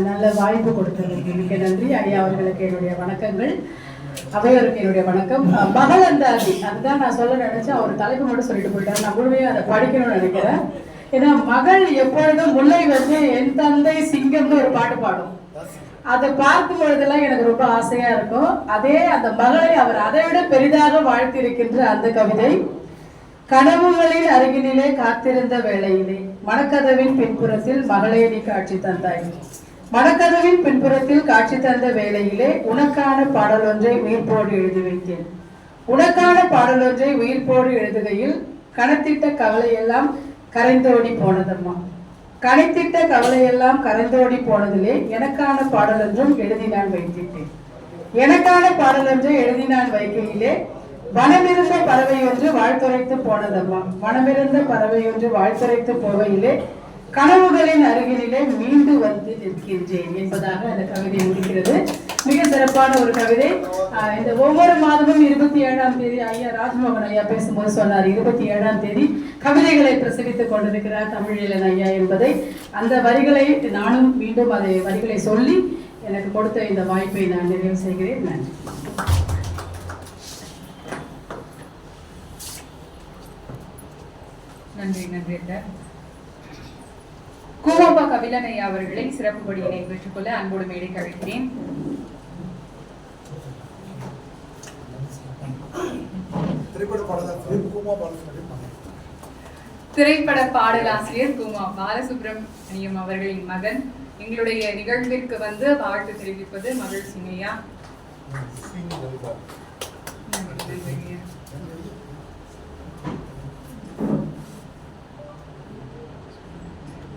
நல்ல வாய்ப்பு கொடுத்ததற்கு மிக நன்றி. ஐயா அவர்களுக்கு என்னுடைய வணக்கங்கள். அவையோருக்கு என்னுடைய வணக்கம். மகள் அந்தாதி அதுதான் நான் சொல்ல நினைச்சேன். அவர் தலைப்பு மட்டும் சொல்லிட்டு போயிட்டாரு. நான் முழுமையாக அதை படிக்கணும்னு நினைக்கிறேன். ஏன்னா மகள் எப்பொழுதும் முல்லை வந்து என் தந்தை சிங்கம்னு ஒரு பாட்டு பாடும். அதை பார்க்கும் பொழுதெல்லாம் எனக்கு ரொம்ப ஆசையா இருக்கும். அதே அந்த மகளை அவர் அதை விட பெரிதாக வாழ்த்தி இருக்கின்ற அந்த கவிதை, கனவுகளின் அருகினிலே காத்திருந்த வேளையிலே மணக்கதவின் பின்புறத்தில் மகளே நீ காட்சி தந்தாய். மணக்கதவின் பின்புறத்தில் காட்சி தந்த வேளையிலே உனக்கான பாடல் ஒன்றை உயிர்ப்போடு எழுதி வைத்தேன். உனக்கான பாடல் ஒன்றை உயிர்ப்போடு எழுதுகையில் கணத்திட்ட கவலையெல்லாம் கரைந்தோடி போனதம்மா. கணைத்திட்ட கவலையெல்லாம் கரைந்தோடி போனதிலே எனக்கான பாடல் ஒன்றும் எழுதி நான் வைத்திட்டேன். எனக்கான பாடல் ஒன்றை எழுதி நான் வைக்கையிலே வனமிருந்த பறவை ஒன்று வாழ்த்துரைத்து போனதம்மா. வனமிருந்த பறவை ஒன்று வாழ்த்துரைத்து போவையிலே கனவுகளின் அருகிலே மீண்டு வந்து நிற்கின்றேன் என்பதாக அந்த கவிதை முடிக்கிறது. மிக சிறப்பான ஒரு கவிதை. இந்த ஒவ்வொரு மாதமும் 27ஆம் தேதி ஐயா ராஜ்மோகன் ஐயா பேசும்போது சொன்னார், 27ஆம் தேதி கவிதைகளை பிரசவித்துக் கொண்டிருக்கிறார் தமிழீழன் ஐயா என்பதை. அந்த வரிகளை நானும் மீண்டும் அதை வரிகளை சொல்லி எனக்கு கொடுத்த இந்த வாய்ப்பை நான் நிறைவு செய்கிறேன். நன்றி. நன்றி நன்றி. கூமாப்பா கபிலன் ஐயா அவர்களை சிறப்பு கொடியினை பெற்றுக்கொள்ள அன்போடு மேடைக்கு அழைக்கிறேன். திரைப்பட பாடலாசிரியர் கூமா பாலசுப்ரமணியம் அவர்களின் மகன். எங்களுடைய நிகழ்விற்கு வந்து வாழ்த்து தெரிவிப்பது மகிழ்ச்சி ஐயா.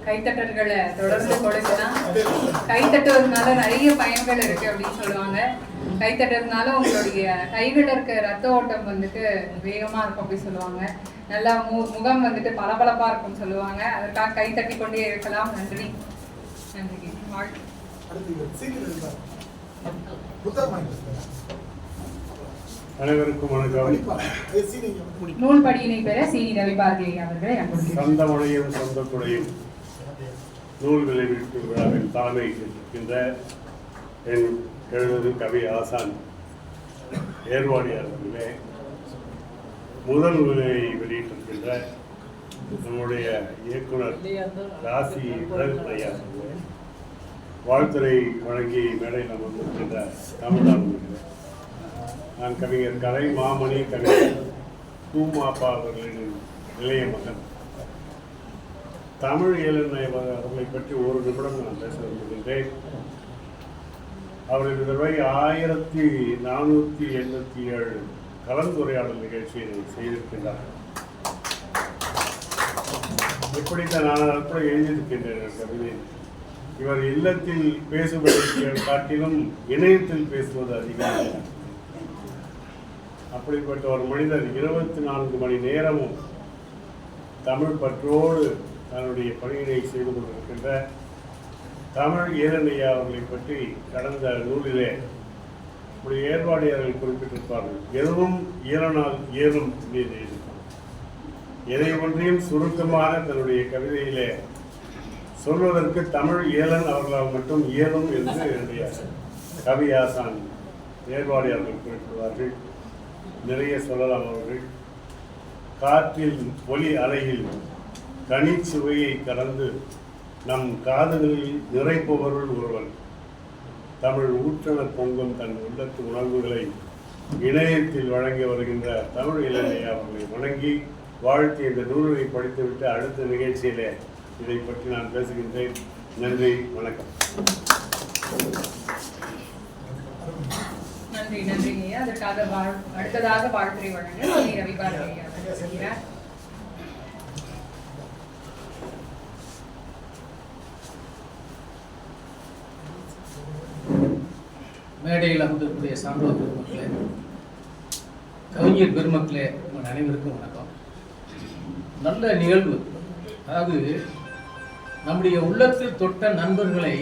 கைத்தட்டல்களை தொடர்ந்து கொடுக்கலாம். கைத்தட்டுவதனால நிறைய பயன்கள் இருக்கு அப்படின்னு சொல்லுவாங்க. கைத்தட்டுறதுனால உங்களுடைய கைகள் இருக்க ரத்த ஓட்டம் வந்துட்டு வேகமா இருக்கும் அப்படின்னு சொல்லுவாங்க. நல்லா முகம் வந்துட்டு பளபளப்பா இருக்கும் சொல்லுவாங்க. அதற்காக கைத்தட்டி கொண்டே இருக்கலாம். நன்றி நன்றி. அனைவருக்கும் வணக்கம். நூல் படியினை பெற சீனி ரவி பாரதி அவர்களை சொந்த மொழியும் சொந்த குடையும் நூல் வெளியீட்டு விழாவின் தலைமை இருக்கின்ற என் எழுது கவி ஆசான் ஏர்வாடியார் அவர்களே, முதல் நூலை வெளியிட்டிருக்கின்ற நம்முடைய இயக்குனர் ராசி ஐயா அவர்களே, வாழ்த்துறை வழங்கி மேடையில் அமர்ந்திருக்கின்ற தமிழ்நாடு நான் கவிஞர் கலை மாமணி கவிஞர் கூமாப்பா அவர்களின் இளைய மகன் தமிழ் ஈழன் அவர்களை பற்றி ஒரு நிமிடம் நான் பேச விரும்புகின்றேன். அவர்கள் இதுவரை 1487 கலந்துரையாடல் நிகழ்ச்சியை செய்திருக்கின்றார்கள். இப்படித்தான் நான் கூட எழுதியிருக்கின்றேன் கவிதை. இவர் இல்லத்தில் பேசுவதை காட்டிலும் இணையத்தில் பேசுவது அதிகம். அப்படிப்பட்ட ஒரு மனிதர் 24 மணி நேரமும் தமிழ் பற்றோடு தன்னுடைய பணியினை செய்து கொண்டிருக்கின்ற தமிழ் ஈழன் ஐயா அவர்களை பற்றி கடந்த நூலிலே ஏர்வாடியார்கள் குறிப்பிட்டிருப்பார்கள். எதுவும் ஈழனால் இயலும் என்று எதை ஒன்றையும் சுருக்கமாக தன்னுடைய கவிதையிலே சொல்வதற்கு தமிழ் ஈழன் அவர்களால் மட்டும் இயலும் என்று என்னுடைய கவி ஆசான் ஏர்வாடியார்கள் குறிப்பிடுவார்கள். நிறைய சொல்லலாம். அவர்கள் காற்றில் ஒலி அலையில் கனிச்சுவையை கடந்து நம் காதுகளில் நிறைப்பவர்கள் ஒருவன். தமிழ் ஊற்றன பொங்கும் தன் உள்ளத்து உணர்வுகளை இணையத்தில் வழங்கி வருகின்ற தமிழ் இளைஞர் அவர்களை வணங்கி வாழ்த்தி இந்த நூலை படித்துவிட்டு அடுத்த நிகழ்ச்சியிலே இதை பற்றி நான் பேசுகின்றேன். நன்றி, வணக்கம். நன்றி நன்றிங்க. அதற்காக அடுத்ததாக வாழ்த்துறை வழங்க ரவி பாரதி பேசுகிறார். மேடையில் அமர்ந்திருக்கக்கூடிய சான்றோர் பெருமக்களே, கவிஞர் பெருமக்களே, உங்கள் அனைவருக்கும் வணக்கம். நல்ல நிகழ்வு. அதாவது நம்முடைய உள்ளத்தில் தொட்ட நண்பர்களை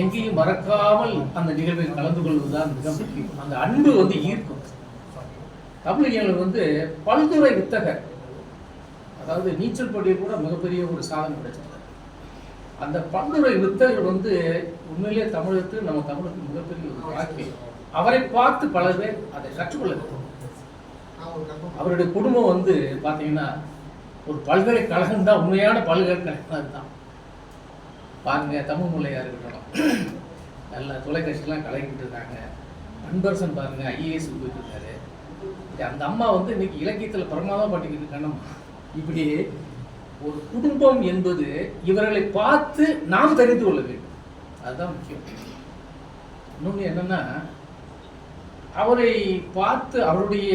எங்கேயும் மறக்காமல் அந்த நிகழ்வில் கலந்து கொள்வதுதான் மிக முக்கியம். அந்த அன்பு ஈர்க்கும். தமிழர்கள் பல்துறை வித்தகர். அதாவது நீச்சல் போட்டியில் கூட மிகப்பெரிய ஒரு சாதனை கிடைச்சிருக்காரு. அந்த பல்துறை வித்தகர் உண்மையிலேயே தமிழகத்தில் நம்ம தமிழுக்கு மிகப்பெரிய ஒரு வாழ்க்கை. அவரை பார்த்து பல பேர் அதை கற்றுக்கொள்ள வேண்டும். அவருடைய குடும்பம் பார்த்தீங்கன்னா ஒரு பல்கலைக்கழகம் தான், உண்மையான பல்கலைக்கழகம் அதுதான். பாருங்க, தமிழ் முல்லையா இருக்கட்டும், நல்ல தொலைக்காட்சியெல்லாம் கலக்கிட்டு இருக்காங்க. அன்பரசன் பாருங்க, ஐஏஎஸ் போயிட்டு இருக்காரு. அந்த அம்மா இன்னைக்கு இலக்கியத்தில் பிரமாதம் பாட்டிக்கிட்டு இருக்காங்கம்மா. இப்படி ஒரு குடும்பம் என்பது இவர்களை பார்த்து நாம் தெரிந்து கொள்ள வேண்டும். அதுதான் முக்கியம். இன்னொன்று என்னன்னா, அவரை பார்த்து அவருடைய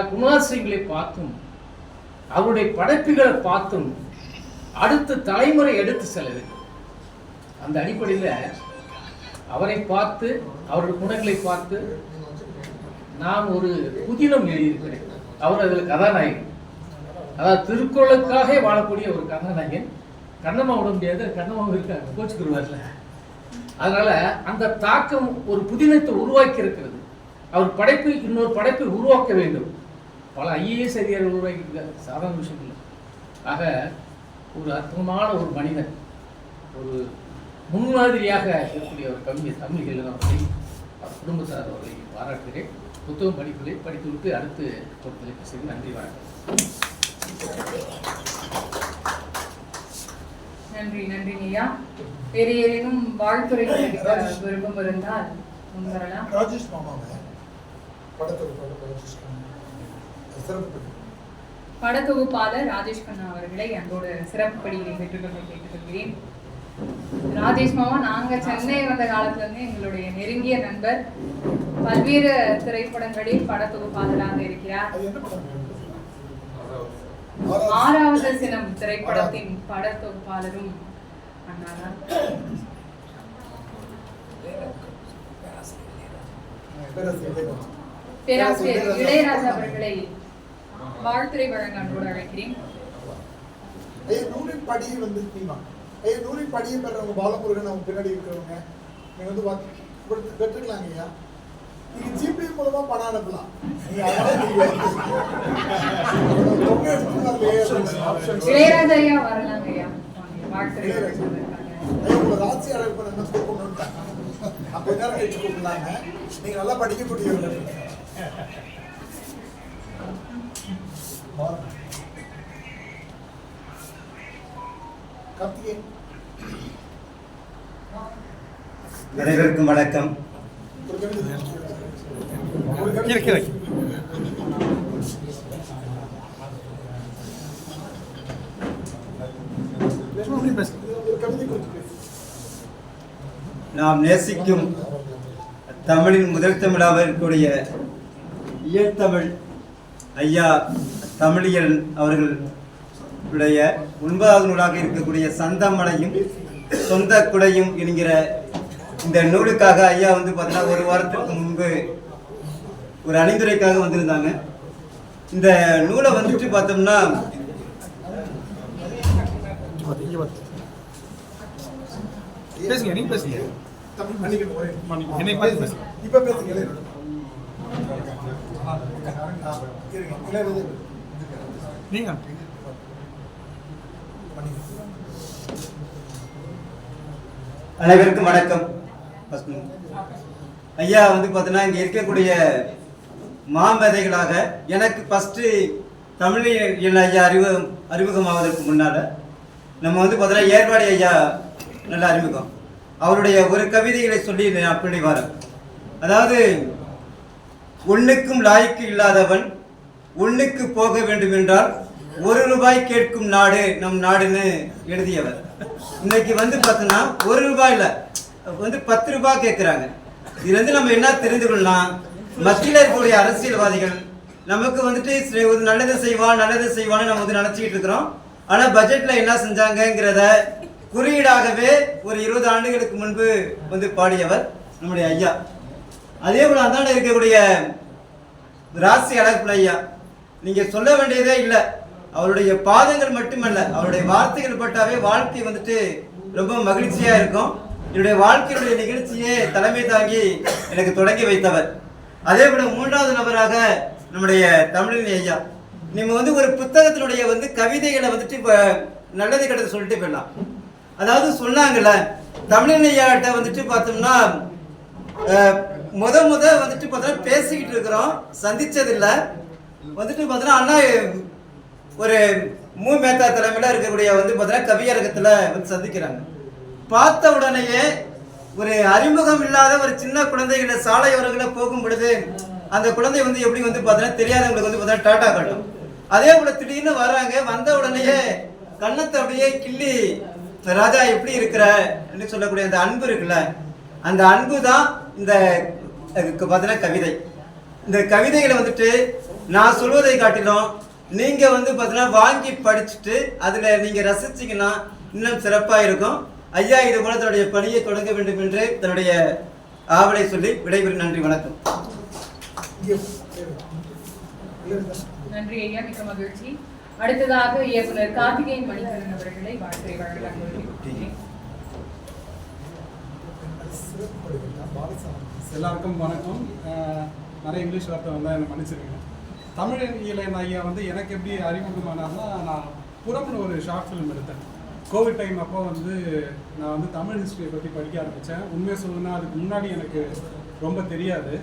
குணாசிரியங்களை பார்த்தும் அவருடைய படைப்புகளை பார்த்தும் அடுத்த தலைமுறை எடுத்து செல்ல வேண்டும். அந்த அடிப்படையில் அவரை பார்த்து அவருடைய குணங்களை பார்த்து நான் ஒரு புதினம் எழுதியிருக்கிறேன். அவர் அதில் கதாநாயகன். அதாவது திருக்குறளுக்காக வாழக்கூடிய ஒரு கதாநாயகன். கண்ணம்மா விட முடியாது, கண்ணம்மா இருக்காங்க, கோச்சுக்குருவார்ல. அதனால அந்த தாக்கம் ஒரு புதினத்தை உருவாக்கி இருக்கிறது. அவர் படைப்பு இன்னொரு படைப்பை உருவாக்க வேண்டும். பல ஐஏஎஸ் அதிகாரிகள் உருவாக்கியிருக்காரு, சாதாரண விஷயம் இல்லை. ஆக ஒரு அற்புதமான ஒரு மனிதன், ஒரு முன்மாதிரியாக இருக்கக்கூடிய ஒரு கவிஞர் தமிழ்கள் அவர்களை, அவர் குடும்பத்தார் அவர்களை பாராட்டுகிறேன். புத்தகம் படித்துவிட்டு அடுத்து பொறுத்தலை பேசுகிறேன். நன்றி, வணக்கம். நன்றி நன்றி ஐயா. வேறு ஏதேனும் வாழ்த்துறை விருப்பம் இருந்தால் முன்வரலாம். ராஜேஷ் மாமாவை படத்தொகுப்பாளர் ராஜேஷ் கண்ணா அவர்களை அன்போடு சிறப்பு படியினை பெற்றுக்கொள்ள கேட்டுக்கொள்கிறேன். ராஜேஷ் மாமா நாங்க சென்னை வந்த காலத்துல இருந்து எங்களுடைய நெருங்கிய நண்பர். பல்வேறு திரைப்படங்களில் படத்தொகுப்பாளராக இருக்கிறார். 6வது சினம் திரைப்படத்தின் படத்தொகுப்பாளரும் அண்ணாதான். பேராசிரியர் இளையராஜா அவர்களை வாழ்த்துறை வழங்க அன்போடு அழைக்கிறேன். நூலின் படியை நூலின் படியை பெறவங்க பாலமுருகன் அவங்க பின்னாடி இருக்கிறவங்க நீங்க பெற்றுக்கலாங்க ஐயா. நீங்க ஜிபே மூலமா பணம் அனுப்பலாம். இளையராஜா ஐயா வரலாங்க ஐயா. வாழ்த்துறை உங்களை ராசி அழைப்பு என்ன கூப்பிடணும்ட்டாங்க. அப்ப நேரம் கழிச்சு கூப்பிடலாங்க. நீங்க நல்லா படிக்கக்கூடியவங்க. அனைவருக்கும் வணக்கம். நாம் நேசிக்கும் தமிழின் முதல் தமிழாக இருக்கக்கூடிய இயற்தமிழ் ஐயா தமிழியல் அவர்களுடைய 9வது நூலாக இருக்கக்கூடிய சந்தமலையும் சொந்த குடையும் என்கிற இந்த நூலுக்காக ஐயா பார்த்தீங்கன்னா ஒரு வாரத்திற்கு முன்பு ஒரு அணிந்துரைக்காக வந்திருந்தாங்க. இந்த நூலை பார்த்தோம்னா பேசுங்க, நீங்க பேசுங்க. இப்ப பேசுங்க. நீங்க அனைவருக்கும் வணக்கம். ஐயா பார்த்தீங்கன்னா இங்க இருக்கக்கூடிய மாமேதைகளாக எனக்கு ஃபர்ஸ்ட் தமிழில் ஐயா அறிமுகமாவதற்கு முன்னால நம்ம பார்த்தீங்கன்னா ஏற்பாடு ஐயா நல்ல அறிமுகம். அவருடைய ஒரு கவிதைகளை சொல்லி நான் பிள்ளை வரேன். அதாவது ஒன்றுக்கும் லாய்க்கு இல்லாதவன் ஒன்றுக்கு போக வேண்டும் என்றால் 1 ரூபாய் கேட்கும் நாடு நம் நாடுன்னு எழுதியவர். இன்னைக்கு பார்த்தோன்னா 1 ரூபாய் இல்லை 10 ரூபாய் கேட்குறாங்க. இதுலேருந்து நம்ம என்ன தெரிந்து கொள்ளலாம், மத்தியில் இருக்கக்கூடிய அரசியல்வாதிகள் நமக்கு நல்லது செய்வான்னு நம்ம நினச்சிக்கிட்டு இருக்கிறோம். ஆனால் பட்ஜெட்டில் என்ன செஞ்சாங்கங்கிறத குறியீடாகவே ஒரு 20 ஆண்டுகளுக்கு முன்பு பாடியவர் நம்முடைய ஐயா. அதே போல அந்தாண்ட இருக்கக்கூடிய ராசி அழகுப்புல ஐயா நீங்கள் சொல்ல வேண்டியதே இல்லை. அவருடைய பாதங்கள் மட்டுமல்ல, அவருடைய வார்த்தைகள் பட்டாவே வாழ்க்கை வந்துட்டு ரொம்ப மகிழ்ச்சியாக இருக்கும். என்னுடைய வாழ்க்கையுடைய நிகழ்ச்சியே தலைமை தாங்கி எனக்கு தொடங்கி வைத்தவர். அதே போல 3வது நபராக நம்முடைய தமிழினி ஐயா. நம்ம வந்து ஒரு புத்தகத்தினுடைய வந்து கவிதைகளை வந்துட்டு இப்போ நல்லது கெட்டது சொல்லிட்டு போயிடலாம். அதாவது சொன்னாங்கல்ல, தமிழினி ஐயாட்ட வந்துட்டு பார்த்தோம்னா முத வந்துட்டு பார்த்தோன்னா பேசிக்கிட்டு இருக்கிறோம், சந்திச்சதில்லை. வந்துட்டு பார்த்தோன்னா அண்ணா ஒரு மூ மேத்தா தலைமையில் இருக்கக்கூடிய வந்து பார்த்தோன்னா கவியரங்கத்தில் வந்து சந்திக்கிறாங்க. பார்த்த உடனேயே ஒரு அறிமுகம் இல்லாத ஒரு சின்ன குழந்தைகளை சாலையோரங்களில் போகும் பொழுது அந்த குழந்தை வந்து எப்படி வந்து பார்த்தோன்னா தெரியாதவங்களுக்கு வந்து பார்த்தோன்னா டாட்டா காட்டும். அதே போல திடீர்னு வராங்க, வந்த உடனேயே கண்ணத்தை அப்படியே கிள்ளி ராஜா எப்படி இருக்கிற என்று சொல்லக்கூடிய அந்த அன்பு இருக்குல்ல, அந்த அன்பு தான் இந்த பார்த்தோன்னா கவிதை. இந்த கவிதைகளை வந்துட்டு நான் சொல்வதை காட்டிலும் நீங்க வந்து பார்த்தீங்கன்னா வாங்கி படிச்சுட்டு அதுல நீங்க ரசிச்சீங்கன்னா இன்னும் சிறப்பாக இருக்கும். ஐயா இது போல தன்னுடைய பணியை தொடங்க வேண்டும் என்று தன்னுடைய ஆவலை சொல்லி விடைபெறும். நன்றி, வணக்கம். நன்றி ஐயா, மிக்க மகிழ்ச்சி. அடுத்ததாக இயக்குனர் கார்த்திகேயன் மணிகண்டன் அவர்களை வாழ்த்துரை வழங்க எல்லாருக்கும் வணக்கம். நிறைய இங்கிலீஷ் வார்த்தை வந்தால் என்னை மன்னிச்சிருக்கேன். தமிழியலன் ஐயா வந்து எனக்கு எப்படி அறிமுகமானார்னா, நான் புறம்னு ஒரு ஷார்ட் ஃபிலிம் எடுத்தேன். கோவிட் டைம் அப்போ வந்து நான் வந்து தமிழ் ஹிஸ்ட்ரியை பற்றி படிக்க ஆரம்பித்தேன். உண்மையை சொல்லணும்னா அதுக்கு முன்னாடி எனக்கு ரொம்ப தெரியாது.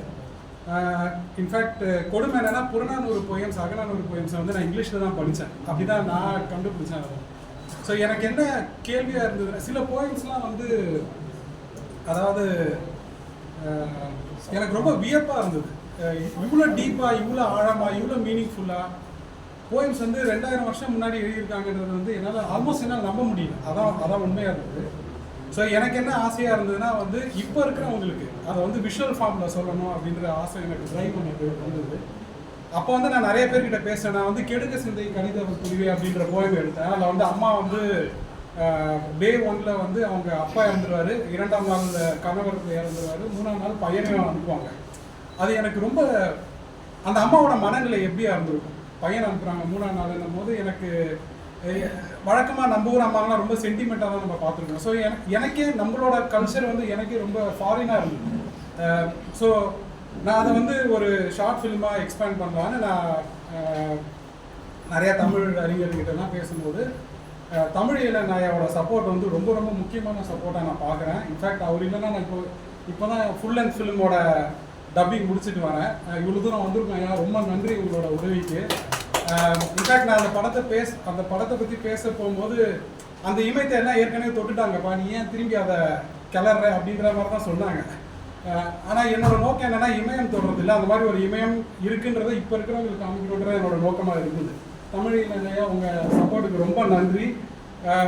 இன்ஃபேக்ட் கொடுமை என்னன்னா, புறநானூறு போயம்ஸ் அகநானூறு போயம்ஸை வந்து நான் இங்கிலீஷில் தான் படித்தேன். அப்படி தான் நான் கண்டுபிடிச்சேன் அதை. ஸோ எனக்கு என்ன கேள்வியாக இருந்தது, சில போயம்ஸ்லாம் வந்து அதாவது எனக்கு ரொம்ப வியப்பாக இருந்தது. இவ்வளோ டீப்பாக, இவ்வளோ ஆழமாக, இவ்வளோ மீனிங்ஃபுல்லாக போயம்ஸ் வந்து 2000 வருஷம் முன்னாடி எழுதியிருக்காங்கன்றது வந்து என்னால் நம்ப முடியல. அதான் உண்மையாக இருந்தது. ஸோ எனக்கு என்ன ஆசையாக இருந்ததுன்னா வந்து இப்போ இருக்கிறவங்களுக்கு அதை வந்து விஷுவல் ஃபார்மில் சொல்லணும் அப்படின்ற ஆசை எனக்கு ட்ரைவ் பண்ணிட்டு வந்தது. அப்போ வந்து நான் நிறைய பேர்கிட்ட பேசுகிறேன். நான் வந்து கெடுக்க சிந்தை கணித புரிவே அப்படின்ற போயம் எடுத்தேன். அதில் வந்து அம்மா வந்து டே 1ல் வந்து அவங்க அப்பா இறந்துருவார், 2ஆம் நாள் கணவர் இறந்துருவார், 3ஆம் நாள் பையனையும் அனுப்புவாங்க. அது எனக்கு ரொம்ப அந்த அம்மாவோட மனநிலை எப்படியா இருந்திருக்கும். பையன் அனுப்புகிறாங்க 3ஆம் நாள்ன்னும் போது எனக்கு வழக்கமாக நம்ம ஊர் அம்மாங்களாம் ரொம்ப சென்டிமெண்ட்டாக தான் நம்ம பார்த்துருக்கோம். ஸோ எனக்கே நம்மளோட கல்ச்சர் வந்து எனக்கே ரொம்ப ஃபாரினாக இருந்தது. ஸோ நான் அதை வந்து ஒரு ஷார்ட் ஃபிலிமாக எக்ஸ்பேண்ட் பண்ணலான்னு நான் நிறையா தமிழ் அறிஞர்கிட்டலாம் பேசும்போது தமிழியலன் ஐயாவோட சப்போர்ட் வந்து ரொம்ப ரொம்ப முக்கியமான சப்போர்ட்டாக நான் பார்க்குறேன். இன்ஃபேக்ட் அவர் இல்லைன்னா நான் இப்போ தான் ஃபுல் அண்ட் ஃபிலிமோட டப்பிங் முடிச்சுட்டு வரேன். இவ்வளோ தூரம் வந்திருக்கேன் ஐயா, ரொம்ப நன்றி உங்களோட உதவிக்கு. இன்ஃபேக்ட் நான் அந்த படத்தை பற்றி பேச போகும்போது அந்த இமயத்தை எல்லாம் ஏற்கனவே தொட்டுட்டாங்கப்பா, நீ ஏன் திரும்பி அதை கிளற அப்படின்ற மாதிரி தான் சொன்னாங்க. ஆனால் என்னோட நோக்கம் என்னென்னா இமயம் தொடர்றது இல்லை, அந்த மாதிரி ஒரு இமயம் இருக்குன்றதை இப்போ இருக்கிறவங்களுக்கு காமிக்கணுன்றது என்னோட நோக்கமாக இருந்தது. தமிழிலையா உங்கள் சப்போர்ட்டுக்கு ரொம்ப நன்றி.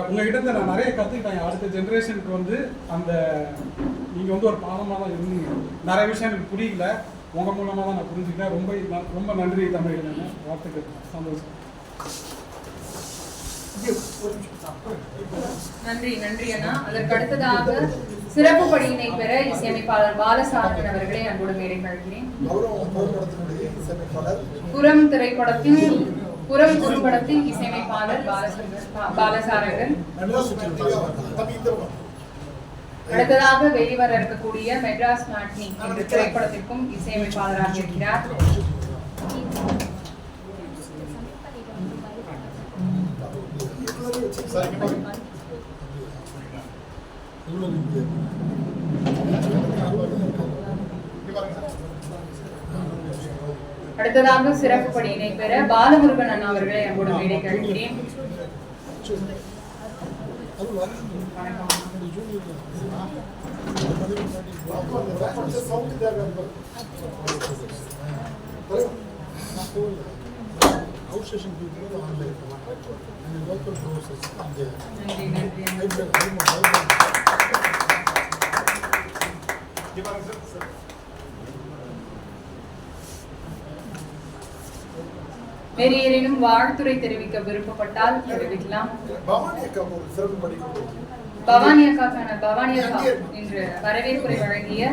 உங்கள்கிட்ட நான் நிறைய கற்றுக்கிட்டேன். அடுத்த ஜென்ரேஷனுக்கு வந்து அந்த நீங்கள் வந்து ஒரு பாலமாக தான் இருந்தீங்க. நிறைய விஷயம் எனக்கு புரியல, உங்கள் மூலமாக தான் நான் புரிஞ்சுக்கிட்டேன். ரொம்ப நன்றி தமிழில். வார்த்தைக்கு சந்தோஷம். நன்றி அண்ணா. அதற்கு அடுத்ததாக சிறப்பு பணியினை பெற இசையமைப்பாளர் பாலசாரங்கன் அவர்களை அன்போடு மேடை கழிக்கிறேன். புறம் குறும்படத்தின் இசையமைப்பாளர் பாலசாரங்கன். அடுத்ததாக வெளிவர இருக்கக்கூடிய மெட்ராஸ் மேட்னி என்ற திரைப்படத்திற்கும் இசையமைப்பாளராக இருக்கிறார். அடுத்ததாக சிறப்பு பணியினை பெற பாலமுருகன் அண்ணா அவர்களை அன்போடு மேடை கழிக்கிறேன். வேறு ஏதேனும் வாழ்த்துறை தெரிவிக்க விருப்பப்பட்டால் தெரிவிக்கலாம். பவானி அக்கா என்று வரவேற்புரை வழங்கிய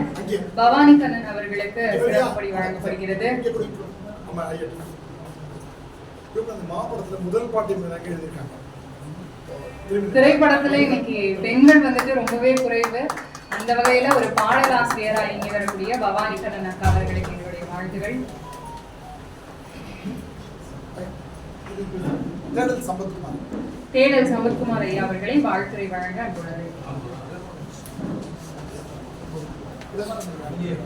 பவானி கண்ணன் அவர்களுக்கு சிறப்புப்படி வழங்கப்படுகிறது. இவங்க அந்த மாபடத்துல முதல் பாட்டு இவங்க எழுதியிருக்காங்க. திரைப்படத்துல இன்னைக்கு பெண்கள் வந்துட்டு ரொம்பவே குறைவு. அந்த வகையில ஒரு பாடலாசிரியரா இங்கே வரக்கூடிய பவானி கண்ணன் அக்கா அவர்களுக்கு எங்களுடைய வாழ்த்துகள். தேடல் சம்பத்குமார். தேடல் சம்பத்குமார் ஐயா அவர்களை வாழ்த்துரை வழங்க அன்புள்ளது.